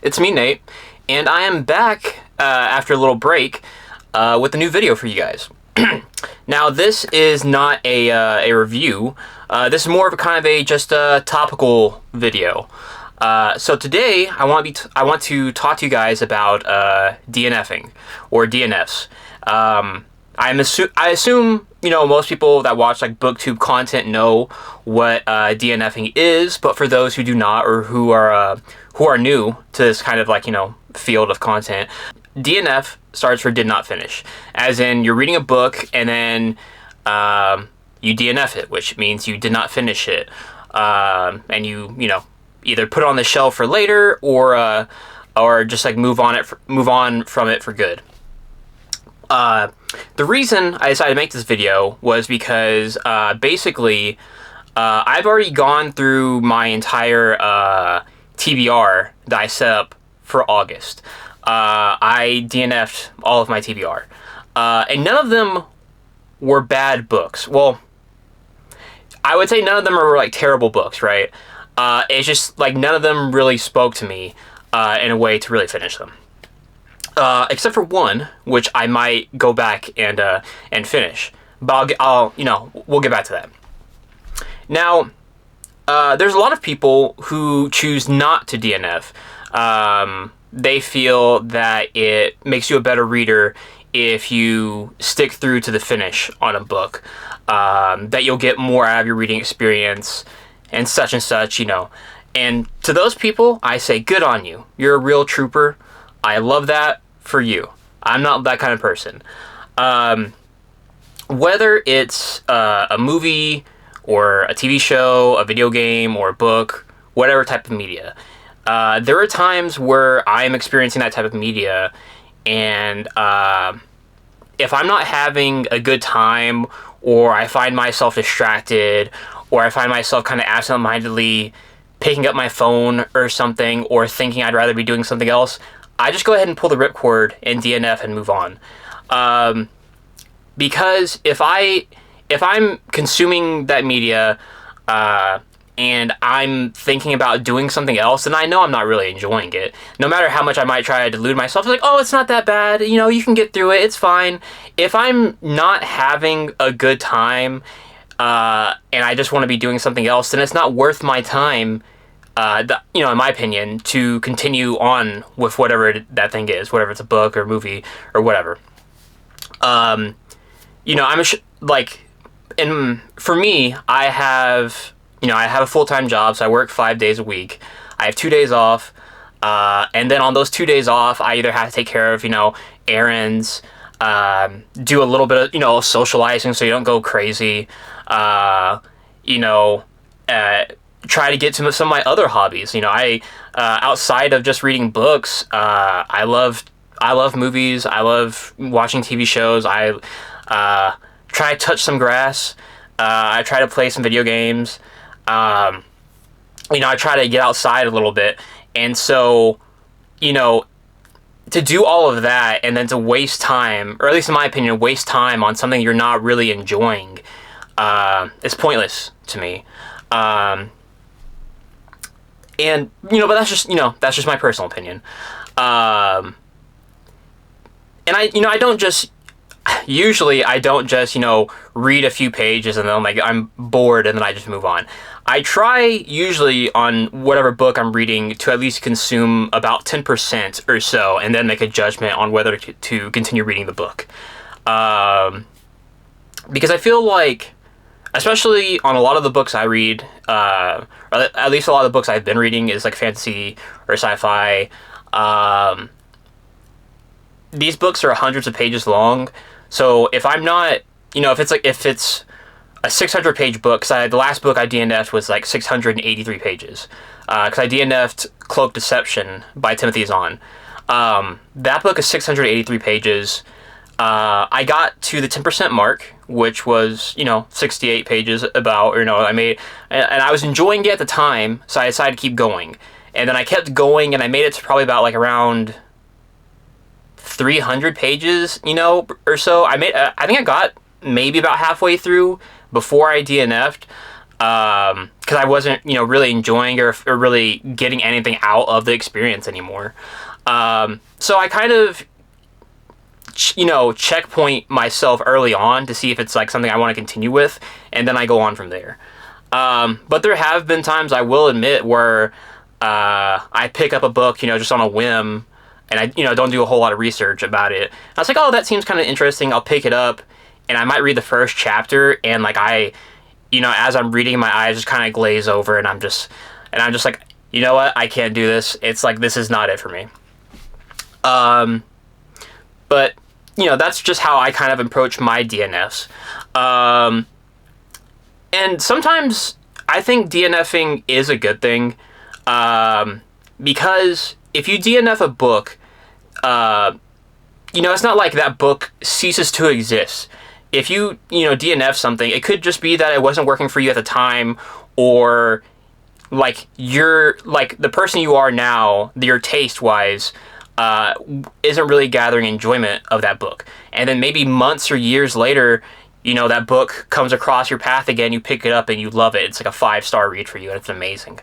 it's me, Nate, and I am back after a little break with a new video for you guys. Now, this is not a review. This is more of a kind of just a topical video. So today, I want to talk to you guys about DNFing or DNFs. I assume most people that watch like booktube content know what DNFing is, but for those who do not or who are new to this kind of field of content, DNF starts for did not finish, as in you're reading a book and then you DNF it, which means you did not finish it, and you either put it on the shelf for later or just like move on from it for good. The reason I decided to make this video was because basically I've already gone through my entire TBR that I set up for August. I DNF'd all of my TBR, and none of them were bad books. Well, I would say none of them are like terrible books, right? It's just like none of them really spoke to me in a way to really finish them. Except for one, which I might go back and finish, but we'll get back to that. Now, there's a lot of people who choose not to DNF. They feel that it makes you a better reader if you stick through to the finish on a book. That you'll get more out of your reading experience and such. And to those people, I say, good on you. You're a real trooper. I love that for you. I'm not that kind of person. Whether it's a movie or a TV show, a video game, or a book, whatever type of media, there are times where I'm experiencing that type of media, and if I'm not having a good time, or I find myself distracted, or I find myself kind of absent-mindedly picking up my phone or something, or thinking I'd rather be doing something else, I just go ahead and pull the ripcord and DNF and move on. Because if I'm consuming that media and I'm thinking about doing something else, then I know I'm not really enjoying it. No matter how much I might try to delude myself, like, oh, it's not that bad, you can get through it, it's fine. If I'm not having a good time and I just want to be doing something else, then it's not worth my time, in my opinion, to continue on with whatever that thing is, whatever it's a book or movie or whatever. For me, I have a full-time job, so I work 5 days a week. I have 2 days off, and then on those 2 days off, I either have to take care of, errands, do a little bit of, socializing so you don't go crazy, try to get to some of my other hobbies. I outside of just reading books, I love movies. I love watching TV shows. I try to touch some grass. I try to play some video games. I try to get outside a little bit. And so, to do all of that and then to waste time, or at least in my opinion, waste time on something you're not really enjoying, is pointless to me. And, but that's just my personal opinion. And I don't just read a few pages and then I'm bored and then I just move on. I try usually on whatever book I'm reading to at least consume about 10% or so and then make a judgment on whether to continue reading the book. Because I feel like, especially on a lot of the books I read, or at least a lot of the books I've been reading is like fantasy or sci-fi. These books are hundreds of pages long, so if I'm not, if it's a 600-page book, because the last book I DNF'd was like 683 pages, because I DNF'd Cloak Deception by Timothy Zahn. That book is 683 pages. I got to the 10% mark, which was, 68 pages about, I made, and I was enjoying it at the time, so I decided to keep going. And then I kept going, and I made it to probably about around 300 pages, or so. I think I got maybe about halfway through before I DNF'd. because I wasn't, really enjoying or really getting anything out of the experience anymore. So I kind of, checkpoint myself early on to see if it's like something I want to continue with, and then I go on from there. But there have been times, I will admit, where I pick up a book, just on a whim, and I, don't do a whole lot of research about it. I was like, oh, that seems kind of interesting. I'll pick it up, and I might read the first chapter, and like as I'm reading, my eyes just kind of glaze over, and I'm just like, you know what? I can't do this. It's like, this is not it for me. But that's just how I kind of approach my DNFs. And sometimes I think DNFing is a good thing, because if you DNF a book, it's not like that book ceases to exist. If you, DNF something, it could just be that it wasn't working for you at the time, or like you're like the person you are now, your taste wise, isn't really gathering enjoyment of that book. And then maybe months or years later, that book comes across your path again, you pick it up and you love it. It's like a 5-star read for you, and it's amazing.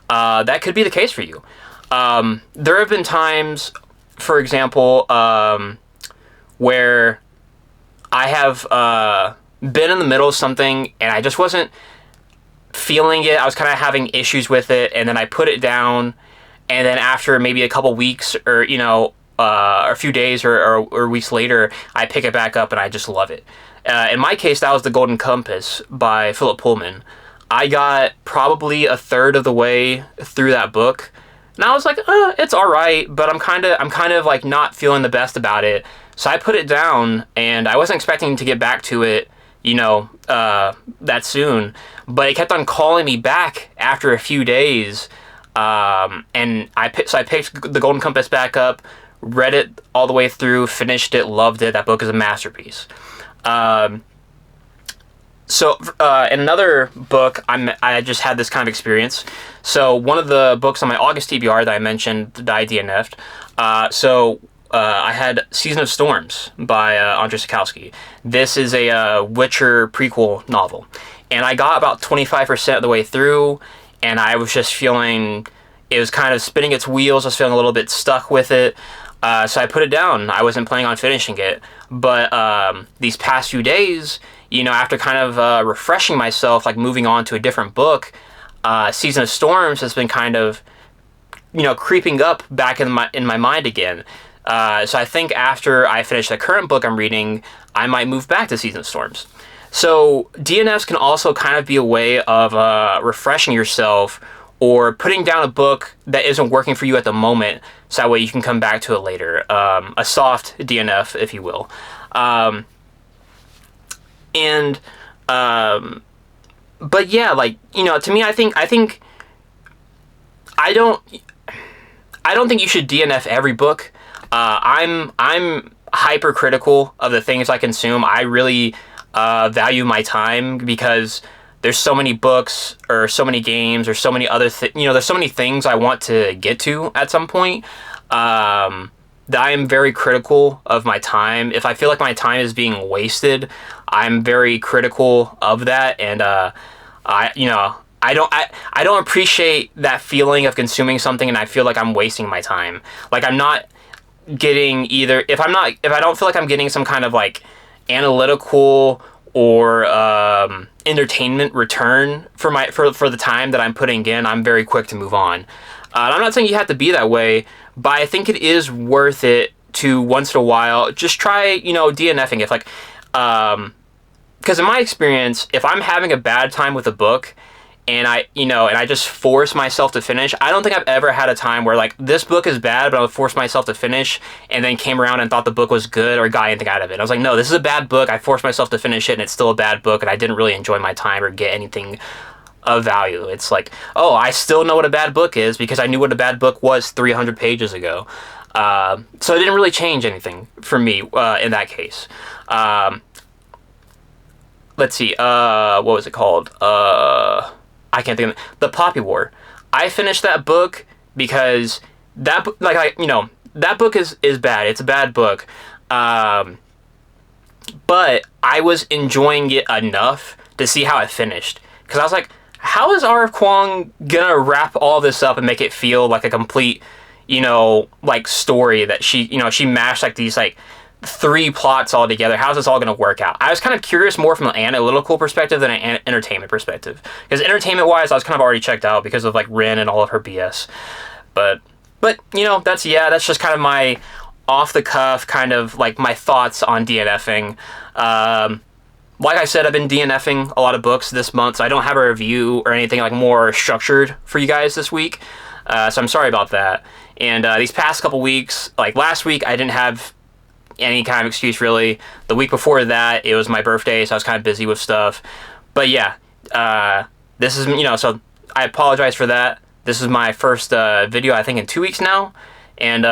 That could be the case for you. There have been times, for example, where I have been in the middle of something and I just wasn't feeling it. I was kind of having issues with it, and then I put it down, and then after maybe a couple weeks or a few days or weeks later, I pick it back up and I just love it. In my case, that was The Golden Compass by Philip Pullman. I got probably a third of the way through that book, and I was like, it's all right, but I'm kind of like not feeling the best about it. So I put it down, and I wasn't expecting to get back to it, that soon. But it kept on calling me back after a few days, and I picked The Golden Compass back up, read it all the way through, finished it, loved it. That book is a masterpiece. So in another book, I just had this kind of experience. So one of the books on my August TBR that I mentioned that I DNF'd, I had Season of Storms by Andrzej Sapkowski. This is a Witcher prequel novel. And I got about 25% of the way through, and I was just feeling, it was kind of spinning its wheels. I was feeling a little bit stuck with it. So I put it down. I wasn't planning on finishing it. But these past few days, after kind of refreshing myself, like moving on to a different book, Season of Storms has been kind of, creeping up back in my mind again. So I think after I finish the current book I'm reading, I might move back to Season of Storms. So DNFs can also kind of be a way of refreshing yourself, or putting down a book that isn't working for you at the moment, so that way you can come back to it later. A soft DNF, if you will. But yeah, like, to me, I don't think you should DNF every book. I'm hypercritical of the things I consume. I really value my time, because there's so many books or so many games or so many other there's so many things I want to get to at some point, that I am very critical of my time. If I feel like my time is being wasted, I'm very critical of that, and I don't appreciate that feeling of consuming something and I feel like I'm wasting my time. Like, I'm not getting either, if I don't feel like I'm getting some kind of like analytical or entertainment return for the time that I'm putting in, I'm very quick to move on. I'm not saying you have to be that way, but I think it is worth it to once in a while just try, DNFing. If like, because in my experience, if I'm having a bad time with a book, and I just force myself to finish, I don't think I've ever had a time where, like, this book is bad, but I forced myself to finish, and then came around and thought the book was good or got anything out of it. I was like, no, this is a bad book. I forced myself to finish it, and it's still a bad book, and I didn't really enjoy my time or get anything of value. It's like, oh, I still know what a bad book is because I knew what a bad book was 300 pages ago. So it didn't really change anything for me in that case. Let's see, what was it called? I can't think of it. The Poppy War. I finished that book because that that book is bad. It's a bad book. But I was enjoying it enough to see how it finished. Because I was like, how is R.F. Kuang gonna wrap all this up and make it feel like a complete, you know, like story that she, you know, she mashed like these like 3 plots all together? How's this all going to work out? I was kind of curious more from an analytical perspective than an entertainment perspective, because entertainment wise I was kind of already checked out because of like Rin and all of her BS. But you know, that's just kind of my off the cuff kind of like my thoughts on DNFing. Like I said, I've been DNFing a lot of books this month, so I don't have a review or anything like more structured for you guys this week, so I'm sorry about that. And these past couple weeks, like last week I didn't have any kind of excuse really. The week before that, it was my birthday, so I was kind of busy with stuff. But yeah, this is, you know, so I apologize for that. This is my first video, I think, in 2 weeks now. And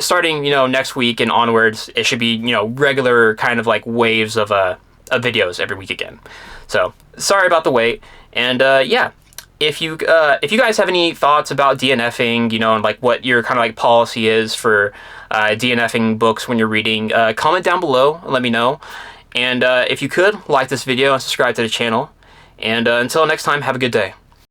starting, you know, next week and onwards, it should be, you know, regular kind of like waves of videos every week again. So sorry about the wait. And yeah, if you guys have any thoughts about DNFing, you know, and like what your kind of like policy is for DNFing books when you're reading, comment down below and let me know. And if you could, like this video and subscribe to the channel. And until next time, have a good day.